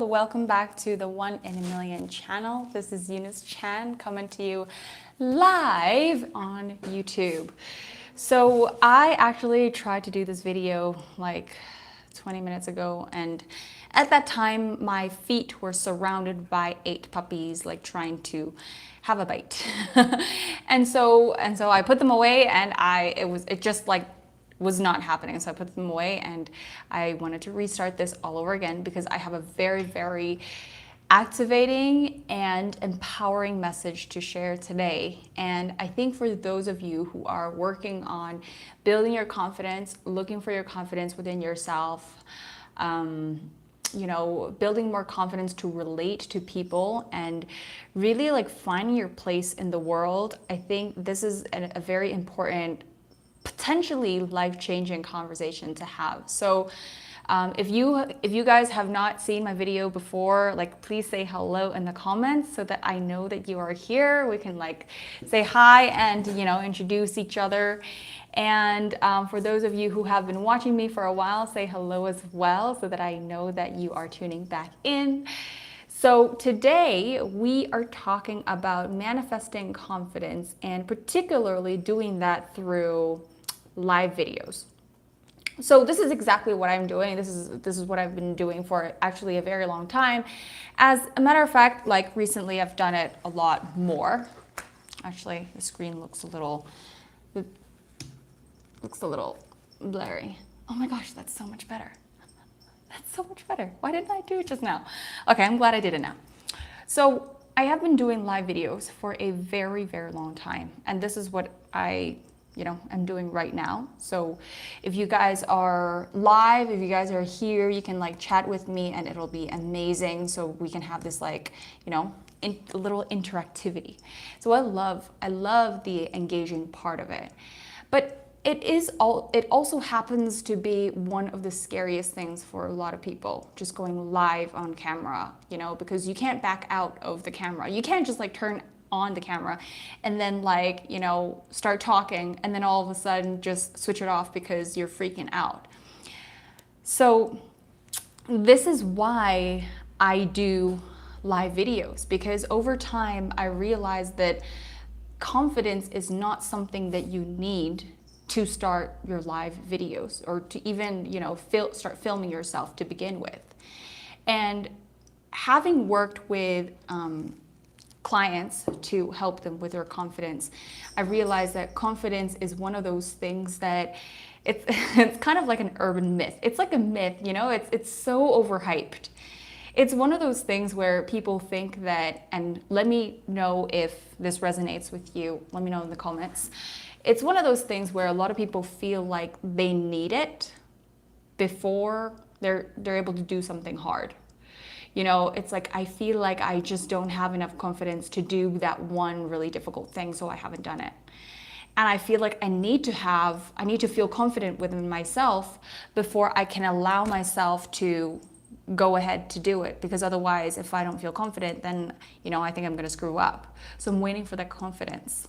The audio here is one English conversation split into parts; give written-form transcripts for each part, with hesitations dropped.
Welcome back to the 1 in a Million channel. This is Eunice Chan coming to you live on YouTube. So I actually tried to do this video like 20 minutes ago, and at that time my feet were surrounded by 8 puppies like trying to have a bite. and so I put them away, and it just like was not happening. So I put them away, and I wanted to restart this all over again because I have a very, very activating and empowering message to share today. And I think for those of you who are working on building your confidence, looking for your confidence within yourself, building more confidence to relate to people and really like finding your place in the world, I think this is a very important, potentially life-changing conversation to have. So if you guys have not seen my video before, like please say hello in the comments so that I know that you are here. We can like say hi and introduce each other. And for those of you who have been watching me for a while, say hello as well so that I know that you are tuning back in. So today we are talking about manifesting confidence, and particularly doing that through live videos. So this is exactly what I'm doing. This is what I've been doing for actually a very long time. As a matter of fact, like recently I've done it a lot more. Actually, the screen looks a little blurry. Oh my gosh, that's so much better. That's so much better. Why didn't I do it just now? Okay, I'm glad I did it now. So I have been doing live videos for a very, very long time, and this is what I'm doing right now. So if you guys are live, if you guys are here, you can like chat with me and it'll be amazing. So we can have this like, a little interactivity. So I love the engaging part of it. But it also happens to be one of the scariest things for a lot of people, just going live on camera, because you can't back out of the camera. You can't just like turn on the camera and then like, start talking and then all of a sudden just switch it off because you're freaking out. So this is why I do live videos, because over time I realized that confidence is not something that you need to start your live videos or to even, start filming yourself to begin with. And having worked with clients to help them with their confidence, I realized that confidence is one of those things that it's kind of like an urban myth. It's like a myth, it's so overhyped. It's one of those things where people think that, and let me know if this resonates with you, let me know in the comments. It's one of those things where a lot of people feel like they need it before they're able to do something hard. It's like, I feel like I just don't have enough confidence to do that one really difficult thing, so I haven't done it. And I feel like I need to feel confident within myself before I can allow myself to go ahead to do it, because otherwise, if I don't feel confident, then, I think I'm gonna screw up. So I'm waiting for that confidence.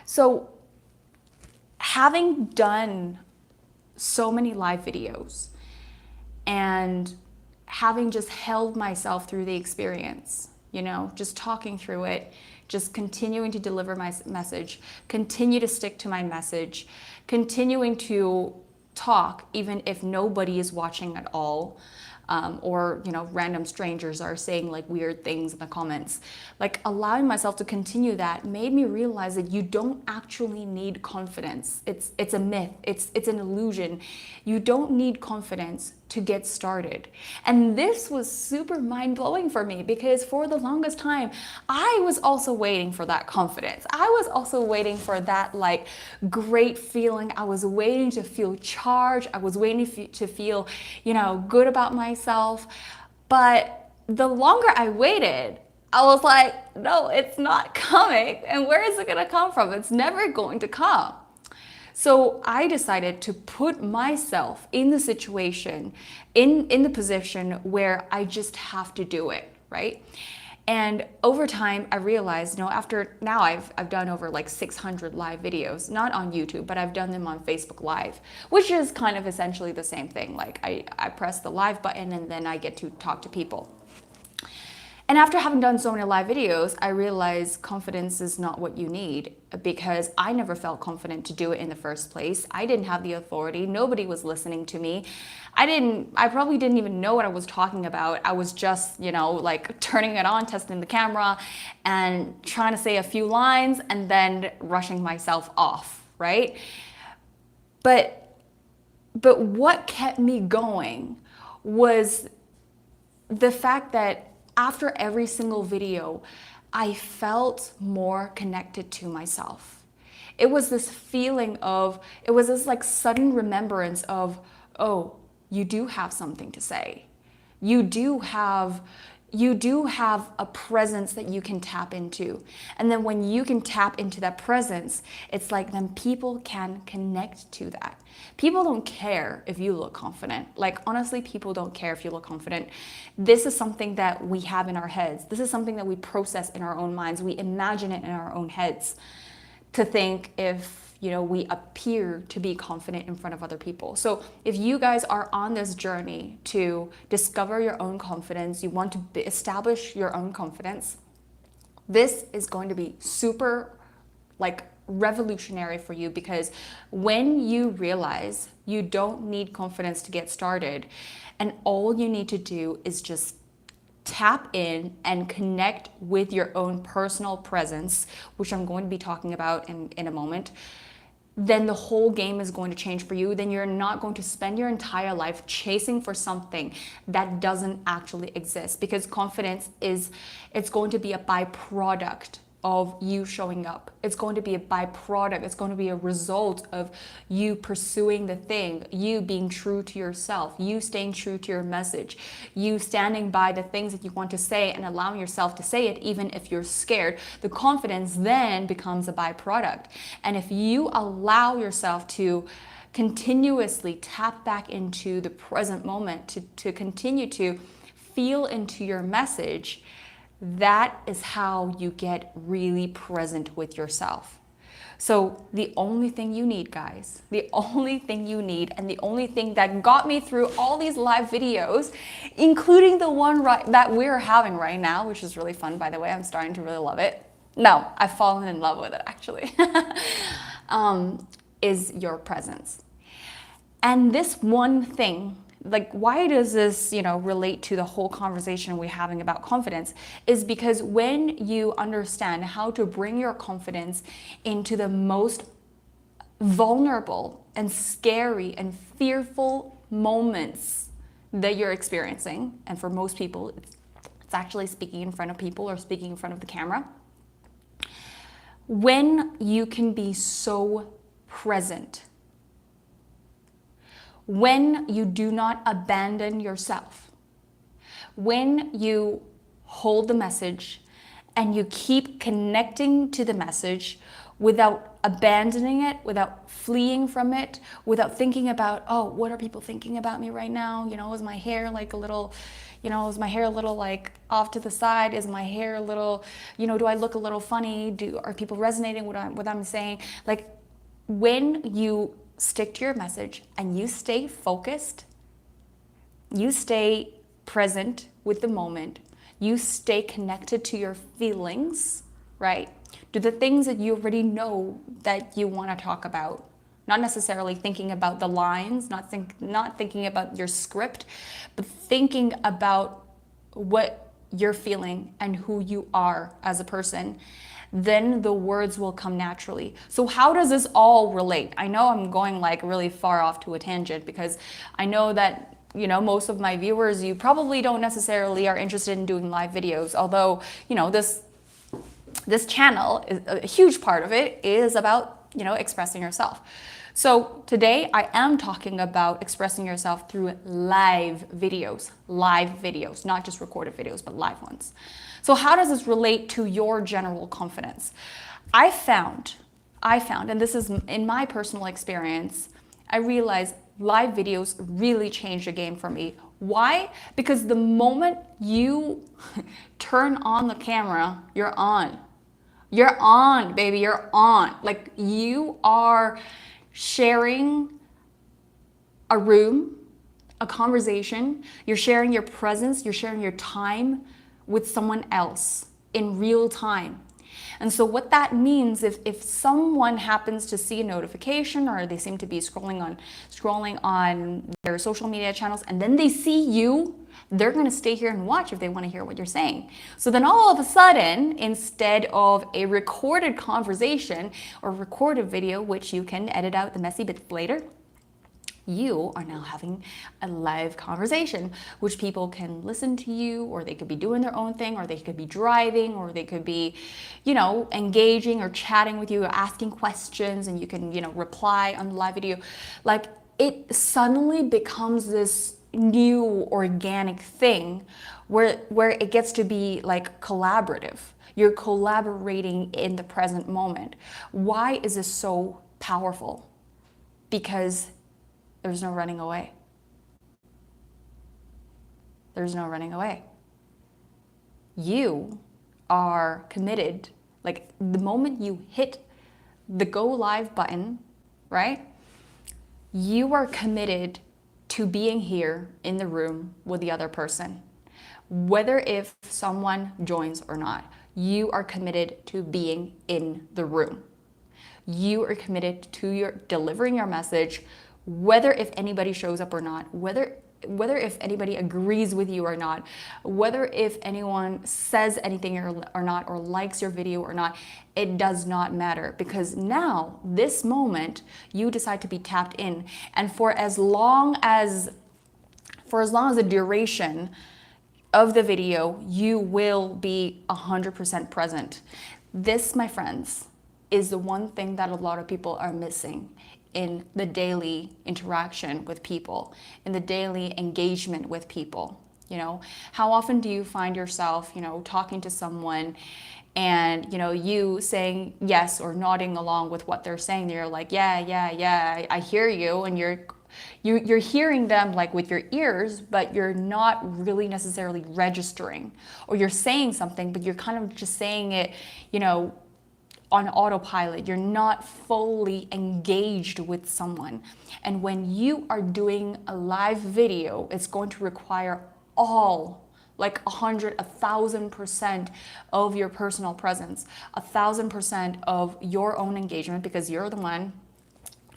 So having done so many live videos and having just held myself through the experience, just talking through it, just continuing to deliver my message, continue to stick to my message, continuing to talk even if nobody is watching at all, or random strangers are saying like weird things in the comments. Like allowing myself to continue that made me realize that you don't actually need confidence. It's a myth. It's an illusion. You don't need confidence to get started. And this was super mind-blowing for me, because for the longest time I was also waiting for that confidence. I was also waiting for that like great feeling. I was waiting to feel charged. I was waiting to feel good about myself. But the longer I waited, I was like, no, it's not coming. And where is it gonna come from? It's never going to come. So I decided to put myself in the situation, in the position where I just have to do it, right? And over time, I realized, after now I've done over like 600 live videos, not on YouTube, but I've done them on Facebook Live, which is kind of essentially the same thing. Like I press the live button and then I get to talk to people. And after having done so many live videos, I realized confidence is not what you need, because I never felt confident to do it in the first place. I didn't have the authority. Nobody was listening to me. I probably didn't even know what I was talking about. I was just, like turning it on, testing the camera and trying to say a few lines and then rushing myself off, right? But what kept me going was the fact that after every single video, I felt more connected to myself. It was this feeling of, it was this like sudden remembrance of, oh, you do have something to say. You do have a presence that you can tap into. And then when you can tap into that presence, it's like then people can connect to that. People don't care if you look confident. Like honestly, people don't care if you look confident. This is something that we have in our heads. This is something that we process in our own minds. We imagine it in our own heads to think if we appear to be confident in front of other people. So if you guys are on this journey to discover your own confidence, you want to establish your own confidence, this is going to be super revolutionary for you, because when you realize you don't need confidence to get started, and all you need to do is just tap in and connect with your own personal presence, which I'm going to be talking about in a moment, then the whole game is going to change for you. Then you're not going to spend your entire life chasing for something that doesn't actually exist, because confidence it's going to be a byproduct of you showing up. It's going to be a byproduct. It's going to be a result of you pursuing the thing, you being true to yourself, you staying true to your message, you standing by the things that you want to say and allowing yourself to say it even if you're scared. The confidence then becomes a byproduct. And if you allow yourself to continuously tap back into the present moment, to continue to feel into your message, that is how you get really present with yourself. So the only thing you need, guys, the only thing you need, and the only thing that got me through all these live videos, including the one that we're having right now, which is really fun, by the way, I'm starting to really love it. No, I've fallen in love with it, actually, is your presence. And this one thing, why does this, relate to the whole conversation we're having about confidence, is because when you understand how to bring your confidence into the most vulnerable and scary and fearful moments that you're experiencing, and for most people, it's actually speaking in front of people or speaking in front of the camera, when you can be so present, when you do not abandon yourself, when you hold the message and you keep connecting to the message without abandoning it, without fleeing from it, without thinking about, oh, what are people thinking about me right now? Is my hair a little, is my hair a little off to the side? Is my hair a little, do I look a little funny? Are people resonating with what I'm saying? When you stick to your message and you stay focused, you stay present with the moment, you stay connected to your feelings, right? To the things that you already know that you want to talk about. Not necessarily thinking about the lines, not thinking about your script, but thinking about what you're feeling and who you are as a person. Then the words will come naturally. So how does this all relate? I know I'm going really far off to a tangent, because I know that most of my viewers, you probably don't necessarily are interested in doing live videos, although this channel, is a huge part of it is about expressing yourself. So today I am talking about expressing yourself through live videos, not just recorded videos, but live ones. So how does this relate to your general confidence? I found, and this is in my personal experience, I realized live videos really changed the game for me Why? Because the moment you turn on the camera, you're on. You're on, baby, you're on. Like, you are sharing a room, a conversation, you're sharing your presence, you're sharing your time with someone else in real time. And so what that means, if someone happens to see a notification, or they seem to be scrolling on their social media channels, and then they see you, they're going to stay here and watch if they want to hear what you're saying. So then all of a sudden, instead of a recorded conversation or recorded video, which you can edit out the messy bits later, you are now having a live conversation, which people can listen to you, or they could be doing their own thing, or they could be driving, or they could be, engaging or chatting with you, or asking questions, and you can, reply on the live video. Like, it suddenly becomes this new organic thing where it gets to be like collaborative. You're collaborating in the present moment. Why is this so powerful? Because there's no running away. There's no running away. You are committed. Like, the moment you hit the go live button, right? You are committed to being here in the room with the other person. Whether if someone joins or not, you are committed to being in the room. You are committed to delivering your message, whether if anybody shows up or not, whether if anybody agrees with you or not, whether if anyone says anything or not, or likes your video or not, it does not matter, because now, this moment, you decide to be tapped in. And for as long as the duration of the video, you will be 100% present. This, my friends, is the one thing that a lot of people are missing in the daily interaction with people, in the daily engagement with people. How often do you find yourself, talking to someone and, you saying yes or nodding along with what they're saying? You're like, yeah, I hear you. And you're hearing them like with your ears, but you're not really necessarily registering. Or you're saying something, but you're kind of just saying it, on autopilot. You're not fully engaged with someone. And when you are doing a live video, it's going to require all, like 1,000% of your personal presence, 1,000% of your own engagement, because you're the one.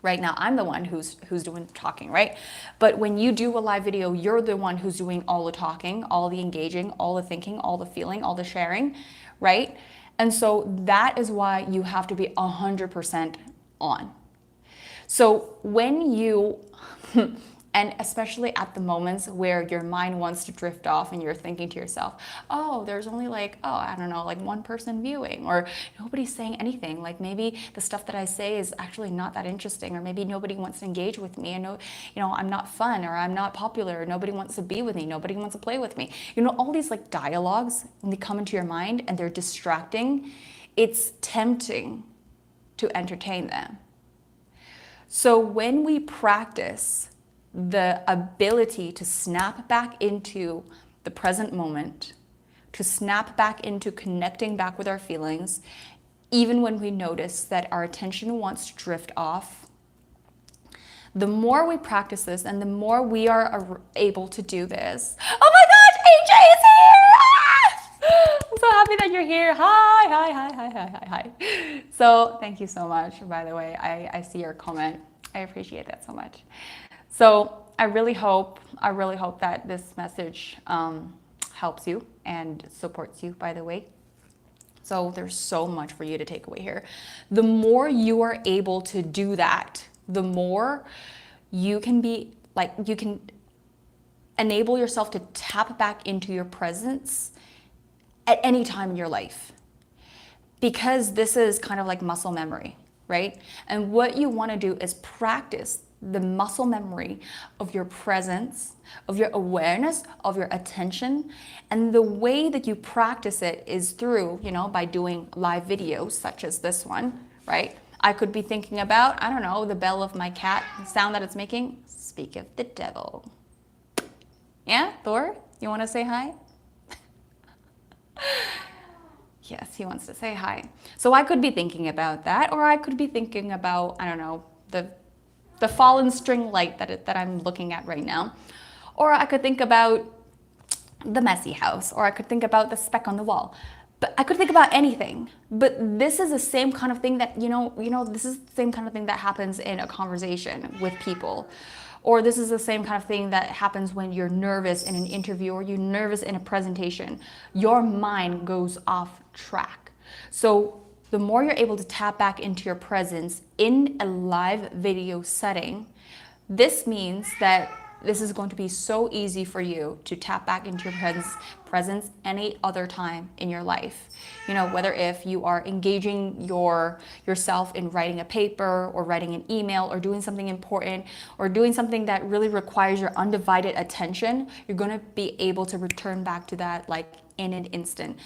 Right now, I'm the one who's doing the talking, right? But when you do a live video, you're the one who's doing all the talking, all the engaging, all the thinking, all the feeling, all the sharing, right? And so that is why you have to be 100% on. So when you, and especially at the moments where your mind wants to drift off and you're thinking to yourself, oh, there's only one person viewing, or nobody's saying anything. Like, maybe the stuff that I say is actually not that interesting, or maybe nobody wants to engage with me. I know, I'm not fun, or I'm not popular, or nobody wants to be with me, nobody wants to play with me. All these like dialogues, when they come into your mind and they're distracting, it's tempting to entertain them. So when we practice the ability to snap back into the present moment, to snap back into connecting back with our feelings, even when we notice that our attention wants to drift off, the more we practice this and the more we are able to do this. Oh my gosh, AJ is here! Ah! I'm so happy that you're here. Hi. So thank you so much, by the way. I see your comment. I appreciate that so much. So I really hope that this message helps you and supports you, by the way. So there's so much for you to take away here. The more you are able to do that, the more you can enable yourself to tap back into your presence at any time in your life. Because this is kind of like muscle memory, right? And what you want to do is practice the muscle memory of your presence, of your awareness, of your attention. And the way that you practice it is through, by doing live videos such as this one, right? I could be thinking about, I don't know, the bell of my cat, the sound that it's making. Speak of the devil. Yeah, Thor, you want to say hi? Yes, he wants to say hi. So I could be thinking about that, or I could be thinking about, I don't know, the fallen string light that I'm looking at right now. Or I could think about the messy house, or I could think about the speck on the wall. But I could think about anything. But this is the same kind of thing that, this is the same kind of thing that happens in a conversation with people. Or this is the same kind of thing that happens when you're nervous in an interview or you're nervous in a presentation. Your mind goes off track. So the more you're able to tap back into your presence in a live video setting, this means that this is going to be so easy for you to tap back into your presence any other time in your life. Whether if you are engaging yourself in writing a paper or writing an email or doing something important or doing something that really requires your undivided attention, you're going to be able to return back to that like in an instant,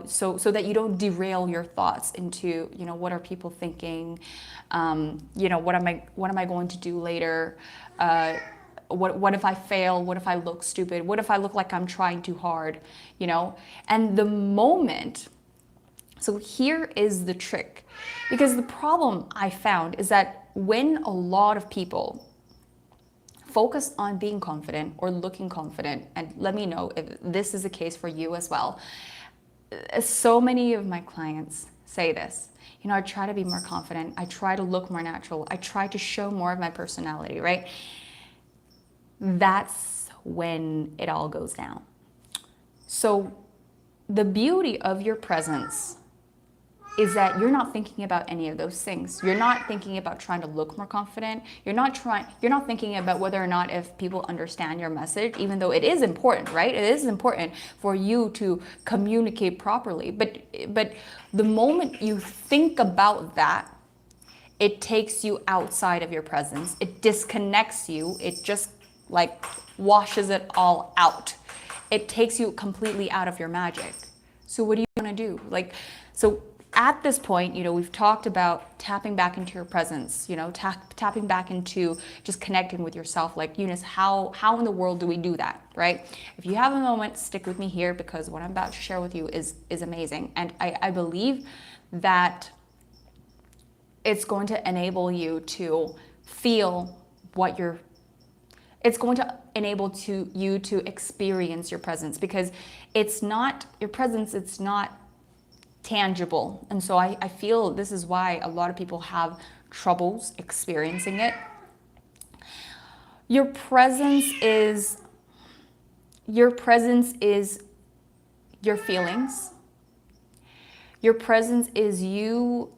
so that you don't derail your thoughts into, what are people thinking? What am I going to do later? What if I fail? What if I look stupid? What if I look like I'm trying too hard? And the moment, so here is the trick, because the problem I found is that when a lot of people focus on being confident or looking confident, and let me know if this is the case for you as well. So many of my clients say this, I try to be more confident. I try to look more natural. I try to show more of my personality, right? That's when it all goes down. So the beauty of your presence is that you're not thinking about any of those things. You're not thinking about trying to look more confident. You're not thinking about whether or not if people understand your message, even though it is important, right? It is important for you to communicate properly. But the moment you think about that, it takes you outside of your presence. It disconnects you. It just like washes it all out. It takes you completely out of your magic. So what do you want to do? So at this point, we've talked about tapping back into your presence, tapping back into just connecting with yourself. Like, Eunice, how in the world do we do that, right? If you have a moment, stick with me here, because what I'm about to share with you is amazing. And I believe that it's going to enable you to feel it's going to enable you to experience your presence, because it's not tangible. And so I feel this is why a lot of people have troubles experiencing it. Your presence is your feelings. Your presence is you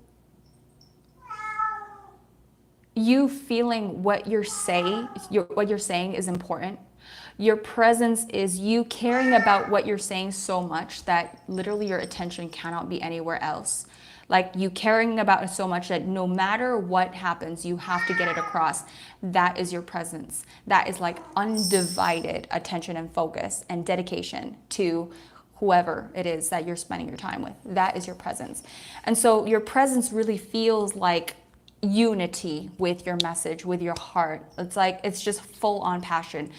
feeling what you're saying is important. Your presence is you caring about what you're saying so much that literally your attention cannot be anywhere else. Like, you caring about it so much that no matter what happens, you have to get it across. That is your presence. That is like undivided attention and focus and dedication to whoever it is that you're spending your time with. That is your presence. And so your presence really feels like unity with your message, with your heart. It's just full on passion.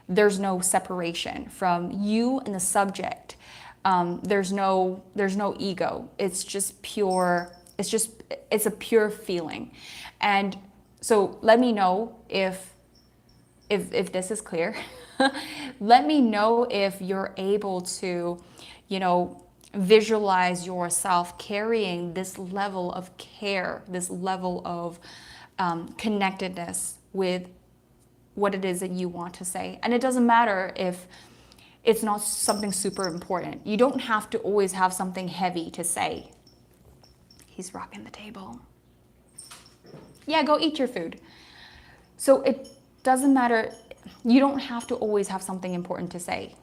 There's no separation from you and the subject. There's no ego. It's just pure. It's a pure feeling. And so let me know if this is clear. Let me know if you're able to, visualize yourself carrying this level of care, this level of connectedness with what it is that you want to say. And it doesn't matter if it's not something super important. You don't have to always have something heavy to say. He's rocking the table. Yeah, go eat your food. So it doesn't matter. You don't have to always have something important to say.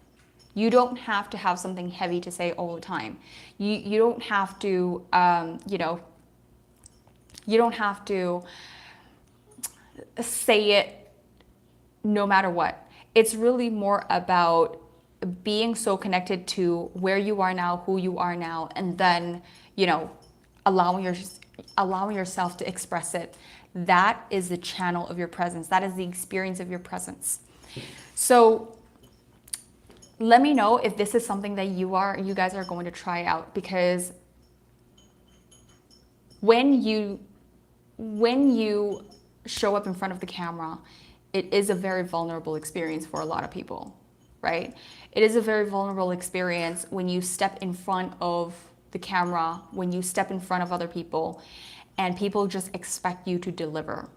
You don't have to have something heavy to say all the time. You don't have to, you don't have to say it no matter what. It's really more about being so connected to where you are now, who you are now, and then, allowing yourself to express it. That is the channel of your presence. That is the experience of your presence. So let me know if this is something that you guys are going to try out, because when you show up in front of the camera, it is a very vulnerable experience for a lot of people, right? It is a very vulnerable experience when you step in front of the camera, when you step in front of other people, and people just expect you to deliver.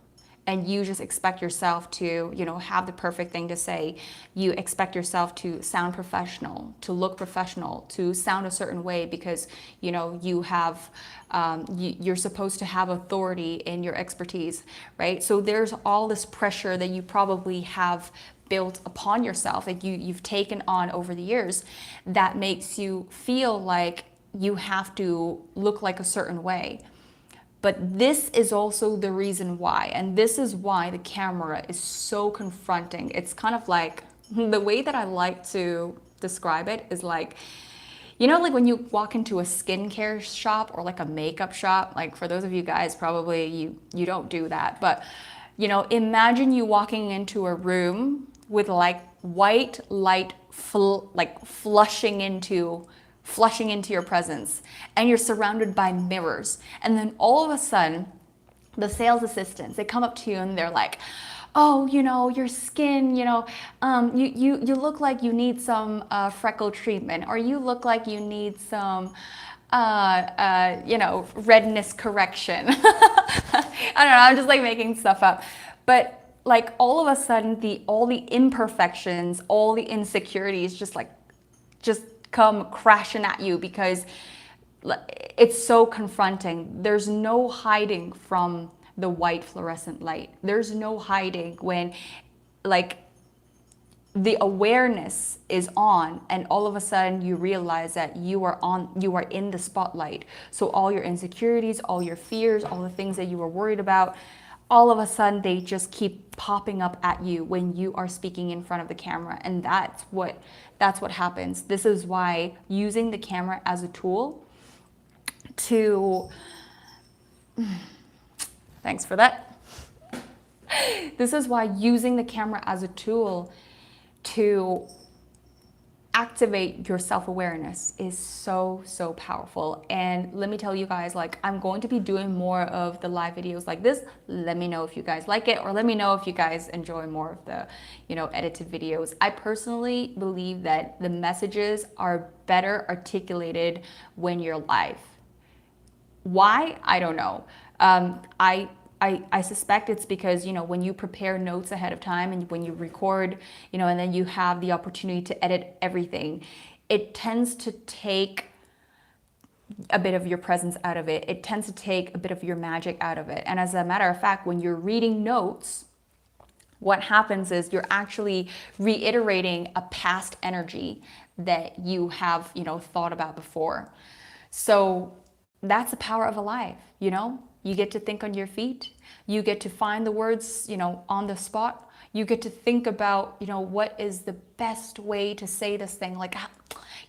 And you just expect yourself to, have the perfect thing to say. You expect yourself to sound professional, to look professional, to sound a certain way because, you have, you're supposed to have authority in your expertise, right? So there's all this pressure that you probably have built upon yourself, that you've taken on over the years, that makes you feel like you have to look like a certain way. But this is also the reason why, and this is why the camera is so confronting. It's kind of like, the way that I like to describe it is like, like when you walk into a skincare shop or like a makeup shop, like for those of you guys, probably you don't do that, but imagine you walking into a room with like white light flushing into your presence, and you're surrounded by mirrors, and then all of a sudden the assistants, they come up to you and they're like, oh, your skin, you look like you need some freckle treatment, or you look like you need some redness correction. I don't know, I'm just like making stuff up, but like all of a sudden all the imperfections, all the insecurities just come crashing at you, because it's so confronting. There's no hiding from the white fluorescent light. There's no hiding when like the awareness is on, and all of a sudden you realize that you are in the spotlight. So all your insecurities, all your fears, all the things that you were worried about, all of a sudden they just keep popping up at you when you are speaking in front of the camera. And that's what happens. This is why using the camera as a tool to thanks for that. This is why using the camera as a tool to activate your self-awareness is so powerful. And let me tell you guys, like, I'm going to be doing more of the live videos like this. Let me know if you guys like it, or let me know if you guys enjoy more of the edited videos. I personally believe that the messages are better articulated when you're live. Why? I don't know. I suspect it's because, when you prepare notes ahead of time and when you record, and then you have the opportunity to edit everything, it tends to take a bit of your presence out of it. It tends to take a bit of your magic out of it. And as a matter of fact, when you're reading notes, what happens is you're actually reiterating a past energy that you have, thought about before. So that's the power of a live, You get to think on your feet. You get to find the words, on the spot. You get to think about, what is the best way to say this thing? Like,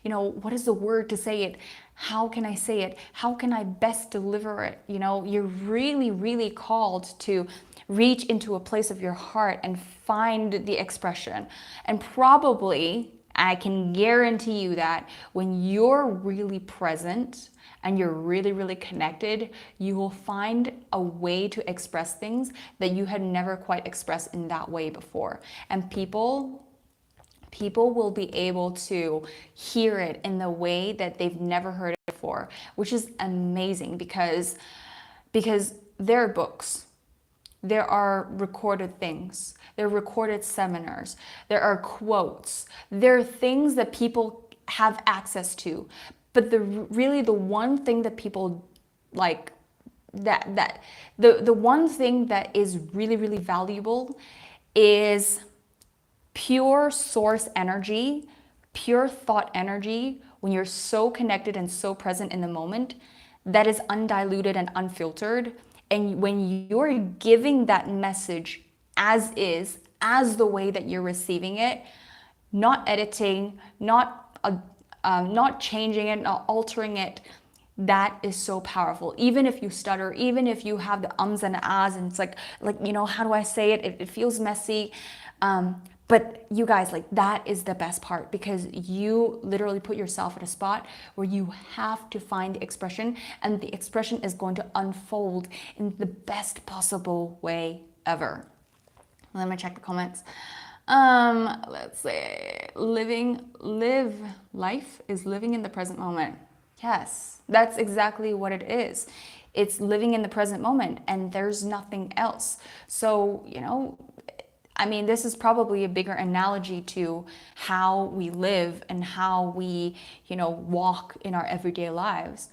what is the word to say it? How can I say it? How can I best deliver it? You're really, really called to reach into a place of your heart and find the expression. And probably, I can guarantee you that when you're really present and you're really, really connected, you will find a way to express things that you had never quite expressed in that way before. And people will be able to hear it in the way that they've never heard it before, which is amazing, because there are books, there are recorded things, there are recorded seminars, there are quotes, there are things that people have access to. But the one thing that people like, the one thing that is really, really valuable is pure source energy, pure thought energy, when you're so connected and so present in the moment, that is undiluted and unfiltered. And when you're giving that message as is, as the way that you're receiving it, not editing, not changing it, not altering it, that is so powerful. Even if you stutter, even if you have the ums and ahs, and it's like how do I say it? It feels messy. But you guys, like, that is the best part, because you literally put yourself at a spot where you have to find the expression, and the expression is going to unfold in the best possible way ever. Let me check the comments. Let's say live life is living in the present moment. Yes, that's exactly what it is. It's living in the present moment, and there's nothing else. So, I mean, this is probably a bigger analogy to how we live and how we, walk in our everyday lives.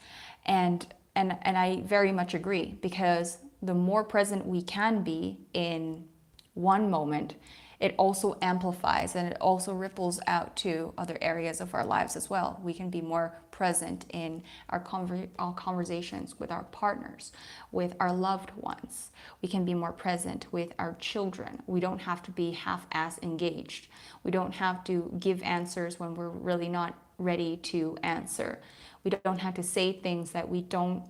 And I very much agree, because the more present we can be in one moment, it also amplifies and it also ripples out to other areas of our lives as well. We can be more present in our conversations with our partners, with our loved ones. We can be more present with our children. We don't have to be half-ass engaged. We don't have to give answers when we're really not ready to answer. We don't have to say things that we don't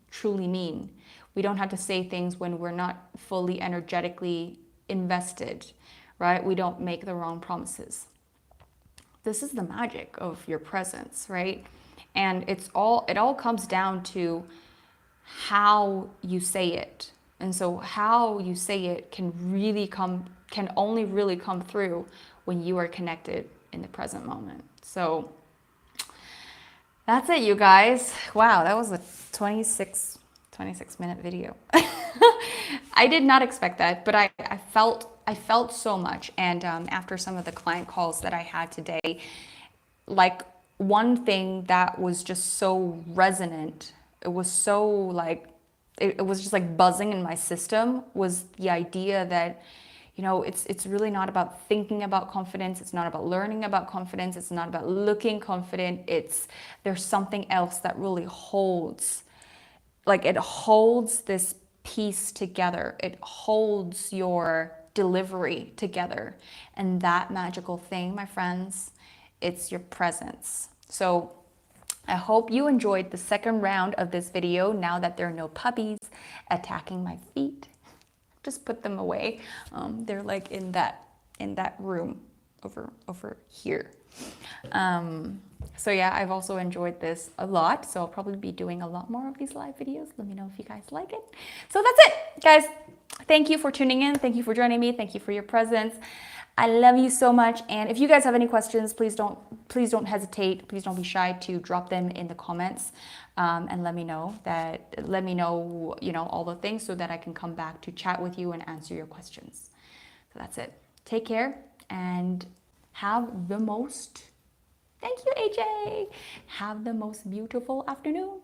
truly mean. We don't have to say things when we're not fully energetically invested, right? We don't make the wrong promises. This is the magic of your presence, right? And it all comes down to how you say it. And so how you say it can only really come through when you are connected in the present moment. So that's it, you guys. Wow, that was a 26 minute video. I did not expect that, but I felt so much. And after some of the client calls that I had today, like, one thing that was just so resonant, it was so like, it was just like buzzing in my system, was the idea that, it's really not about thinking about confidence. It's not about learning about confidence. It's not about looking confident. There's something else that really holds, like, it holds this piece together. It holds your delivery together. And that magical thing, my friends, it's your presence. So I hope you enjoyed the second round of this video, now that there are no puppies attacking my feet. Just put them away. They're like in that room over here. So yeah, I've also enjoyed this a lot. So I'll probably be doing a lot more of these live videos. Let me know if you guys like it. So that's it, guys. Thank you for tuning in. Thank you for joining me. Thank you for your presence. I love you so much. And if you guys have any questions, please don't hesitate. Please don't be shy to drop them in the comments, and let me know, all the things, so that I can come back to chat with you and answer your questions. So that's it. Take care and have the most, thank you, AJ. Have the most beautiful afternoon.